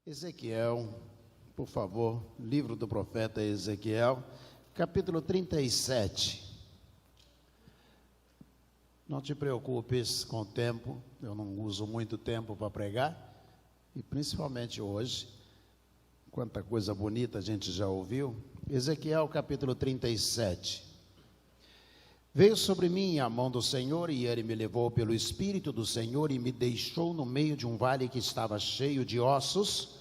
Ezequiel, por favor, livro do profeta Ezequiel, capítulo 37. Não te preocupes com o tempo, eu não uso muito tempo para pregar, e principalmente hoje, quanta coisa bonita a gente já ouviu. Ezequiel, capítulo 37. Veio sobre mim a mão do Senhor, e ele me levou pelo Espírito do Senhor e me deixou no meio de um vale que estava cheio de ossos.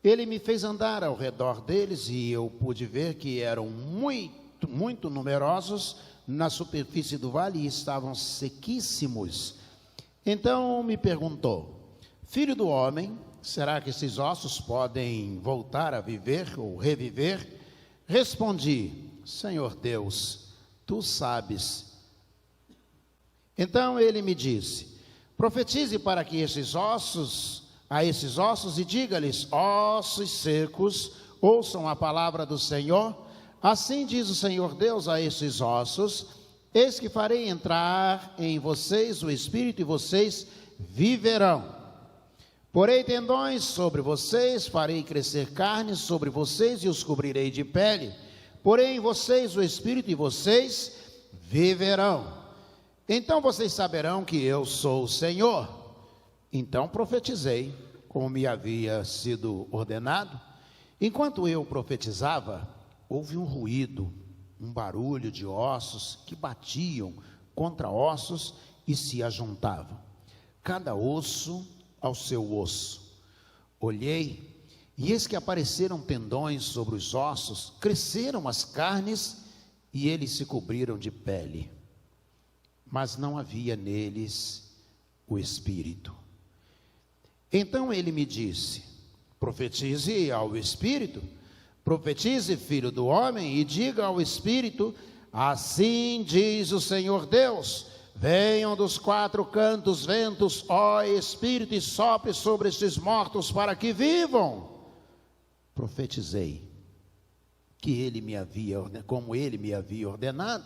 Ele me fez andar ao redor deles, e eu pude ver que eram muito numerosos na superfície do vale e estavam sequíssimos. Então me perguntou: filho do homem, será que esses ossos podem voltar a viver ou reviver? Respondi: Senhor Deus, tu sabes. Então ele me disse: profetize para que esses ossos e diga-lhes: ossos secos, ouçam a palavra do Senhor. Assim diz o Senhor Deus a esses ossos: eis que farei entrar em vocês o Espírito, e vocês viverão. Porei tendões sobre vocês, farei crescer carne sobre vocês e os cobrirei de pele. Porém em vocês o Espírito, e vocês viverão. Então vocês saberão que eu sou o Senhor. Então profetizei, como me havia sido ordenado. Enquanto eu profetizava, houve um ruído, um barulho de ossos que batiam contra ossos e se ajuntavam, cada osso ao seu osso. Olhei, e eis que apareceram tendões sobre os ossos, cresceram as carnes, e eles se cobriram de pele, mas não havia neles o Espírito. Então ele me disse: profetize ao Espírito, profetize, filho do homem, e diga ao Espírito: assim diz o Senhor Deus, venham dos quatro cantos ventos, ó Espírito, e sopre sobre estes mortos para que vivam. Profetizei como ele me havia ordenado.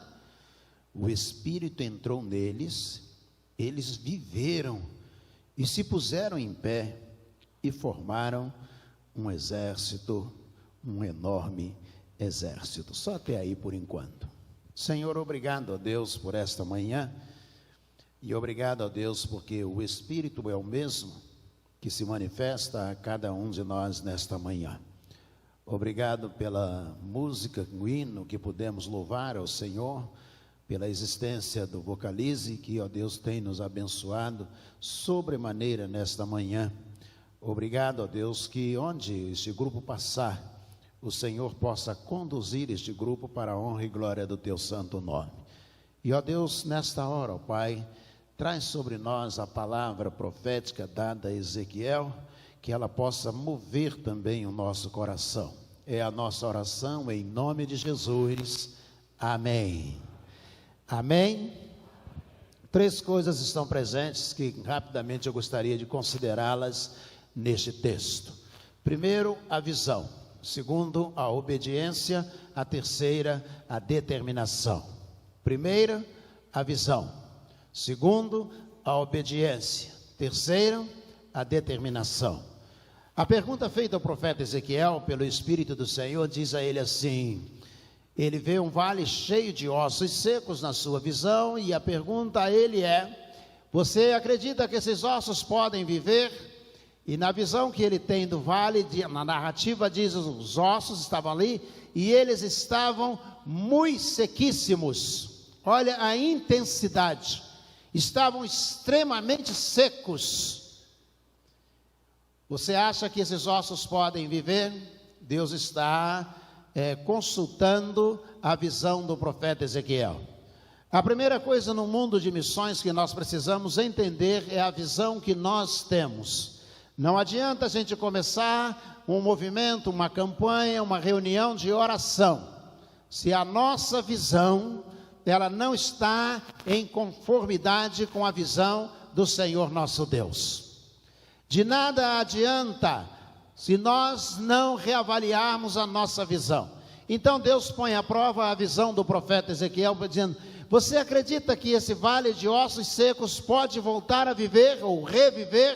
O Espírito entrou neles, eles viveram e se puseram em pé e formaram um exército, um enorme exército. Só até aí por enquanto. Senhor, obrigado a Deus por esta manhã, e obrigado a Deus porque o Espírito é o mesmo que se manifesta a cada um de nós nesta manhã. Obrigado pela música, o hino que pudemos louvar ao Senhor, pela existência do Vocalize, que, ó Deus, tem nos abençoado sobremaneira nesta manhã. Obrigado, ó Deus, que onde este grupo passar, o Senhor possa conduzir este grupo para a honra e glória do teu santo nome. E, ó Deus, nesta hora, ó Pai, traz sobre nós a palavra profética dada a Ezequiel, que ela possa mover também o nosso coração. É a nossa oração em nome de Jesus. Amém. Amém. Três coisas estão presentes que rapidamente eu gostaria de considerá-las neste texto. Primeiro, a visão. Segundo, a obediência. A terceira, a determinação. Primeira, a visão. Segundo, a obediência. Terceiro, a determinação. A pergunta feita ao profeta Ezequiel pelo Espírito do Senhor diz a ele assim: ele vê um vale cheio de ossos secos na sua visão, e a pergunta a ele é: você acredita que esses ossos podem viver? E na visão que ele tem do vale, na narrativa diz, os ossos estavam ali, e eles estavam muito sequíssimos. Olha a intensidade, estavam extremamente secos. Você acha que esses ossos podem viver? Deus está consultando a visão do profeta Ezequiel. A primeira coisa no mundo de missões que nós precisamos entender é a visão que nós temos. Não adianta a gente começar um movimento, uma campanha, uma reunião de oração, se a nossa visão ela não está em conformidade com a visão do Senhor nosso Deus. De nada adianta se nós não reavaliarmos a nossa visão. Então Deus põe à prova a visão do profeta Ezequiel, dizendo: você acredita que esse vale de ossos secos pode voltar a viver ou reviver?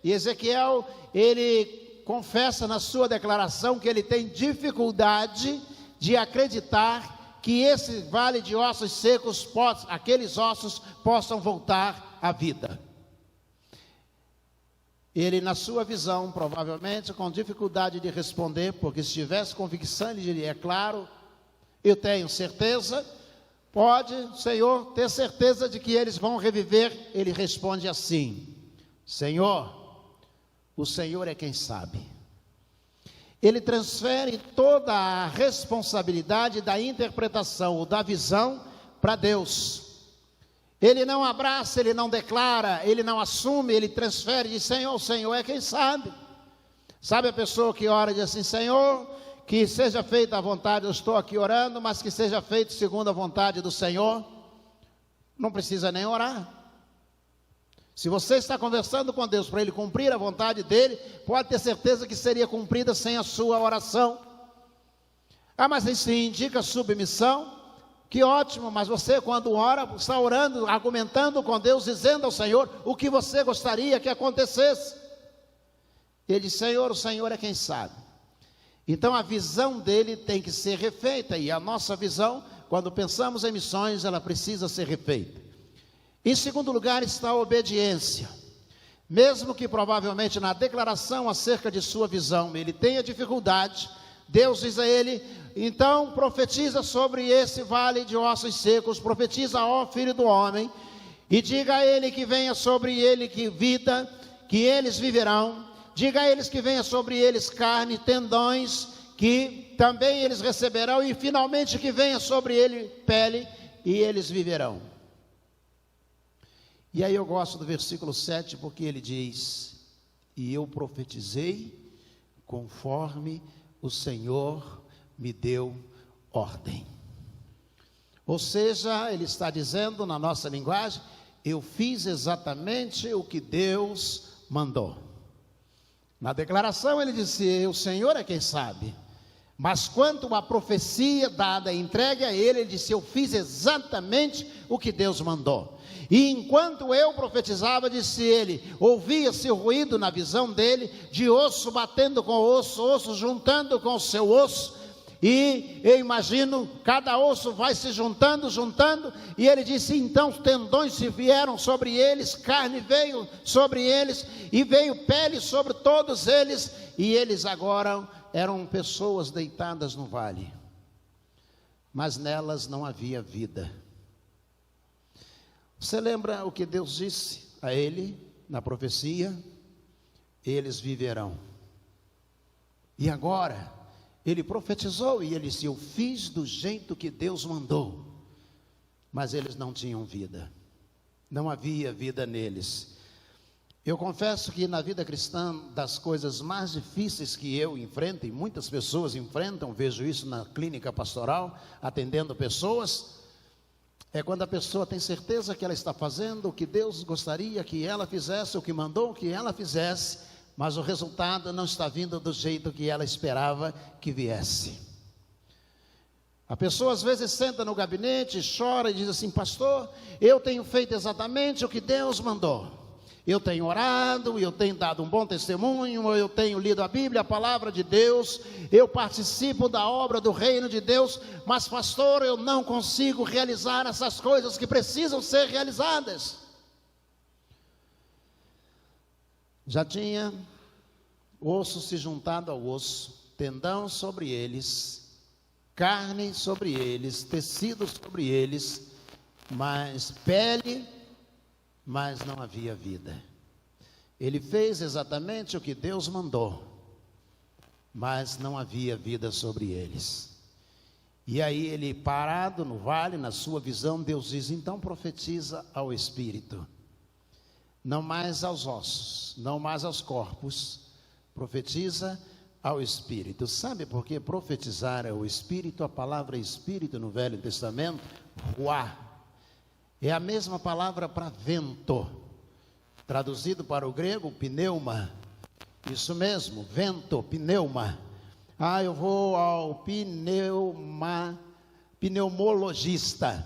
E Ezequiel, ele confessa na sua declaração que ele tem dificuldade de acreditar que esse vale de ossos secos, aqueles ossos possam voltar à vida. Ele, na sua visão, provavelmente com dificuldade de responder, porque se tivesse convicção, ele diria: é claro, eu tenho certeza. Pode, Senhor, ter certeza de que eles vão reviver? Ele responde assim: Senhor, o Senhor é quem sabe. Ele transfere toda a responsabilidade da interpretação ou da visão para Deus. Ele não abraça, ele não declara, ele não assume, ele transfere e diz: Senhor, o Senhor é quem sabe. Sabe a pessoa que ora e diz assim: Senhor, que seja feita a vontade, eu estou aqui orando, mas que seja feito segundo a vontade do Senhor. Não precisa nem orar. Se você está conversando com Deus para Ele cumprir a vontade dEle, pode ter certeza que seria cumprida sem a sua oração. Ah, mas isso indica submissão? Que ótimo, mas você quando ora, está orando, argumentando com Deus, dizendo ao Senhor o que você gostaria que acontecesse. Ele diz: Senhor, o Senhor é quem sabe. Então a visão dele tem que ser refeita, e a nossa visão, quando pensamos em missões, ela precisa ser refeita. Em segundo lugar está a obediência. Mesmo que provavelmente na declaração acerca de sua visão ele tenha dificuldade, Deus diz a ele: então profetiza sobre esse vale de ossos secos, profetiza, ó filho do homem, e diga a ele que venha sobre ele que vida, que eles viverão. Diga a eles que venha sobre eles carne, tendões, que também eles receberão, e finalmente que venha sobre ele pele, e eles viverão. E aí eu gosto do versículo 7, porque ele diz: e eu profetizei conforme o Senhor me deu ordem. Ou seja, ele está dizendo na nossa linguagem: eu fiz exatamente o que Deus mandou. Na declaração ele disse: o Senhor é quem sabe. Mas quanto à profecia dada, entregue a ele, ele disse: eu fiz exatamente o que Deus mandou. E enquanto eu profetizava, disse ele, ouvia-se o ruído na visão dele, de osso batendo com osso, osso juntando com o seu osso, e eu imagino, cada osso vai se juntando, e ele disse: então tendões se vieram sobre eles, carne veio sobre eles, e veio pele sobre todos eles, e eles agora eram pessoas deitadas no vale, mas nelas não havia vida. Você lembra o que Deus disse a ele na profecia? Eles viverão. E agora, ele profetizou e ele disse: eu fiz do jeito que Deus mandou, mas eles não tinham vida, não havia vida neles. Eu confesso que na vida cristã, das coisas mais difíceis que eu enfrento, e muitas pessoas enfrentam, vejo isso na clínica pastoral, atendendo pessoas, é quando a pessoa tem certeza que ela está fazendo o que Deus gostaria que ela fizesse, o que mandou que ela fizesse, mas o resultado não está vindo do jeito que ela esperava que viesse. A pessoa às vezes senta no gabinete, chora e diz assim: pastor, eu tenho feito exatamente o que Deus mandou. Eu tenho orado, eu tenho dado um bom testemunho, eu tenho lido a Bíblia, a palavra de Deus, eu participo da obra do reino de Deus, mas pastor, eu não consigo realizar essas coisas que precisam ser realizadas. Já tinha osso se juntado ao osso, tendão sobre eles, carne sobre eles, tecido sobre eles, mas pele, mas não havia vida. Ele fez exatamente o que Deus mandou, mas não havia vida sobre eles. E aí ele, parado no vale, na sua visão, Deus diz: então profetiza ao Espírito, não mais aos ossos, não mais aos corpos, profetiza ao Espírito. Sabe por que profetizar ao Espírito? A palavra Espírito no Velho Testamento, ruá, é a mesma palavra para vento, traduzido para o grego, pneuma. Isso mesmo, vento, pneuma. Ah, eu vou ao pneumologista.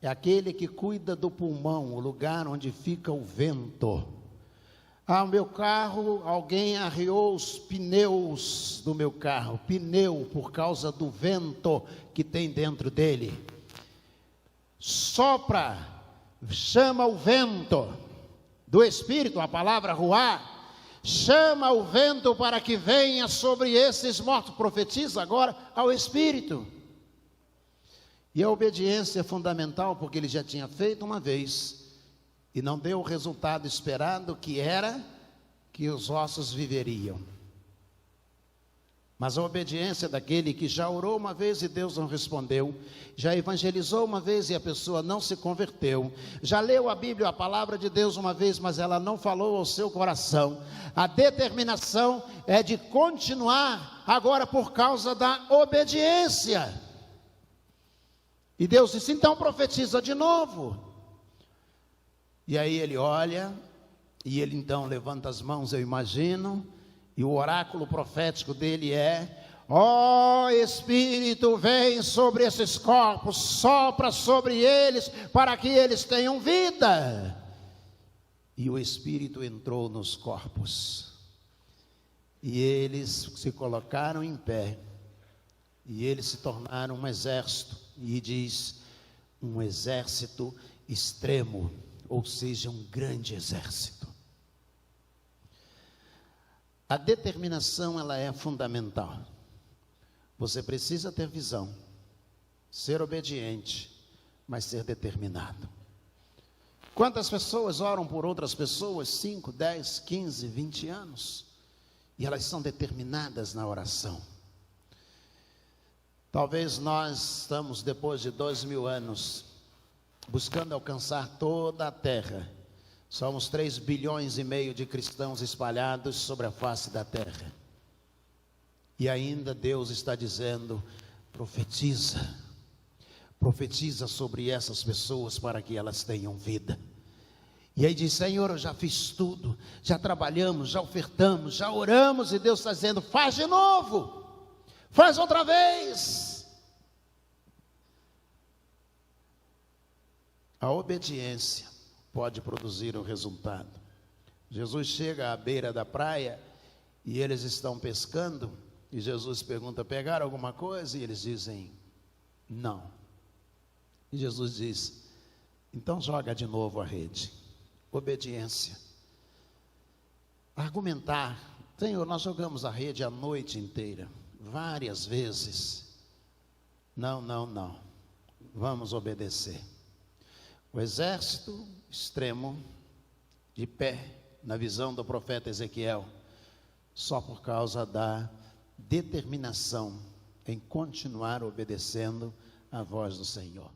É aquele que cuida do pulmão, o lugar onde fica o vento. o meu carro, alguém arriou os pneus do meu carro, pneu por causa do vento que tem dentro dele. Sopra, chama o vento do Espírito, a palavra ruá, chama o vento para que venha sobre esses mortos, profetiza agora ao Espírito. E a obediência é fundamental, porque ele já tinha feito uma vez, e não deu o resultado esperado, que era que os ossos viveriam. Mas a obediência daquele que já orou uma vez e Deus não respondeu, já evangelizou uma vez e a pessoa não se converteu, já leu a Bíblia, a palavra de Deus uma vez, mas ela não falou ao seu coração. A determinação é de continuar agora por causa da obediência. E Deus disse, então profetiza de novo. E aí ele olha, e ele então levanta as mãos, eu imagino, e o oráculo profético dele é: ó Espírito, vem sobre esses corpos, sopra sobre eles, para que eles tenham vida. E o Espírito entrou nos corpos, e eles se colocaram em pé, e eles se tornaram um exército, e diz, um exército extremo, ou seja, um grande exército. A determinação, ela é fundamental. Você precisa ter visão, ser obediente, mas ser determinado. Quantas pessoas oram por outras pessoas, 5, 10, 15, 20 anos, e elas são determinadas na oração. Talvez nós estamos, depois de 2000 anos, buscando alcançar toda a terra. Somos 3,5 bilhões de cristãos espalhados sobre a face da terra. E ainda Deus está dizendo, profetiza sobre essas pessoas para que elas tenham vida. E aí diz, Senhor, eu já fiz tudo, já trabalhamos, já ofertamos, já oramos, e Deus está dizendo, faz de novo, faz outra vez. A obediência pode produzir um resultado. Jesus chega à beira da praia e eles estão pescando, e Jesus pergunta, pegaram alguma coisa? E eles dizem, não. E Jesus diz, então joga de novo a rede. Obediência. Argumentar, Senhor, nós jogamos a rede a noite inteira, várias vezes. Não, vamos obedecer. O exército extremo, de pé, na visão do profeta Ezequiel, só por causa da determinação em continuar obedecendo a voz do Senhor.